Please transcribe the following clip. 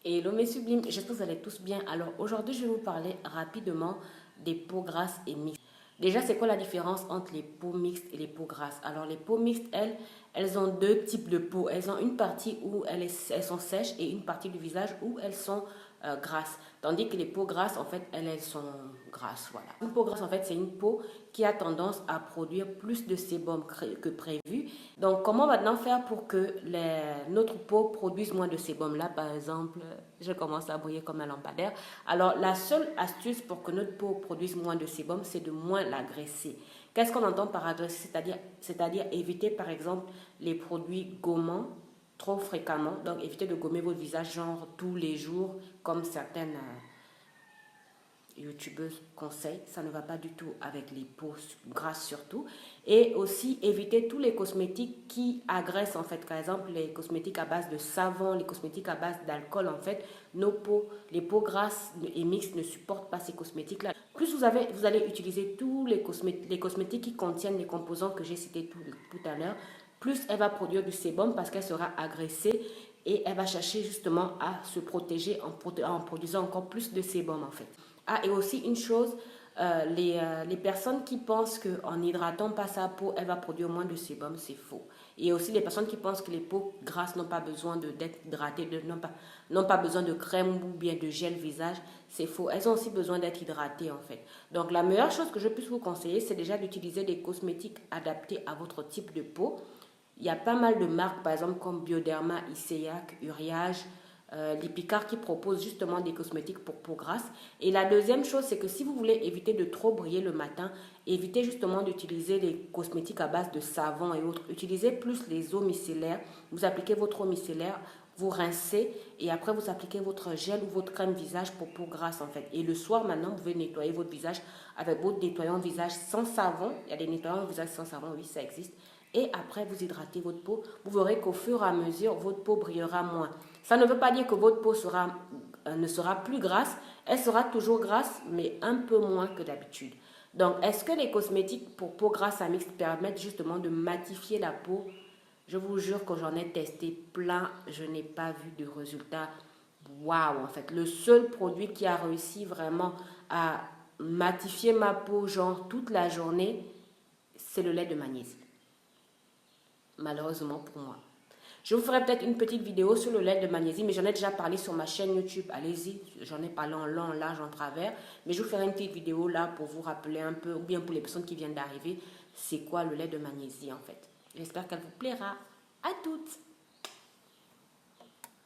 Hello mes sublimes, j'espère que vous allez tous bien. Alors aujourd'hui, je vais vous parler rapidement des peaux grasses et mixtes. Déjà, c'est quoi la différence entre les peaux mixtes et les peaux grasses? Alors les peaux mixtes, elles ont deux types de peau. Elles ont une partie où elles sont sèches et une partie du visage où elles sont grasses. Tandis que les peaux grasses, en fait, elles sont grasses. Voilà. Une peau grasse, en fait, c'est une peau qui a tendance à produire plus de sébum que prévu. Donc, comment maintenant faire pour que notre peau produise moins de sébum? Là, par exemple, je commence à briller comme un lampadaire. Alors, la seule astuce pour que notre peau produise moins de sébum, c'est de moins l'agresser. Qu'est-ce qu'on entend par agresser? C'est-à-dire éviter, par exemple, les produits gommants trop fréquemment. Donc, évitez de gommer votre visage genre tous les jours, comme certaines youtubeuses conseillent. Ça ne va pas du tout avec les peaux grasses surtout. Et aussi, éviter tous les cosmétiques qui agressent en fait. Par exemple, les cosmétiques à base de savon, les cosmétiques à base d'alcool en fait. Nos peaux, les peaux grasses et mixtes ne supportent pas ces cosmétiques-là. Plus vous allez utiliser tous les cosmétiques qui contiennent les composants que j'ai cités tout à l'heure, plus elle va produire du sébum parce qu'elle sera agressée et elle va chercher justement à se protéger en produisant encore plus de sébum en fait. Ah, et aussi une chose, les personnes qui pensent qu'en hydratant pas sa peau, elle va produire moins de sébum, c'est faux. Et aussi les personnes qui pensent que les peaux grasses n'ont pas besoin d'être hydratées, n'ont pas besoin de crème ou bien de gel visage, c'est faux. Elles ont aussi besoin d'être hydratées en fait. Donc la meilleure chose que je puisse vous conseiller, c'est déjà d'utiliser des cosmétiques adaptés à votre type de peau. Il y a pas mal de marques, par exemple comme Bioderma, Iseac, Uriage, Lipicard qui proposent justement des cosmétiques pour peau grasse. Et la deuxième chose, c'est que si vous voulez éviter de trop briller le matin, évitez justement d'utiliser les cosmétiques à base de savon et autres. Utilisez plus les eaux micellaires. Vous appliquez votre eau micellaire, vous rincez et après vous appliquez votre gel ou votre crème visage pour peau grasse en fait. Et le soir maintenant, vous pouvez nettoyer votre visage avec votre nettoyant visage sans savon. Il y a des nettoyants visage sans savon, oui, ça existe. Et après, vous hydratez votre peau. Vous verrez qu'au fur et à mesure, votre peau brillera moins. Ça ne veut pas dire que votre peau ne sera plus grasse. Elle sera toujours grasse, mais un peu moins que d'habitude. Donc, est-ce que les cosmétiques pour peau grasse à mixte permettent justement de matifier la peau? Je vous jure que j'en ai testé plein. Je n'ai pas vu de résultat. Waouh, en fait. Le seul produit qui a réussi vraiment à matifier ma peau, genre toute la journée, c'est le lait de magnésie. Malheureusement pour moi. Je vous ferai peut-être une petite vidéo sur le lait de magnésie, mais j'en ai déjà parlé sur ma chaîne YouTube. Allez-y, j'en ai parlé en long, en large, en travers. Mais je vous ferai une petite vidéo là pour vous rappeler un peu, ou bien pour les personnes qui viennent d'arriver, c'est quoi le lait de magnésie en fait. J'espère qu'elle vous plaira. À toutes!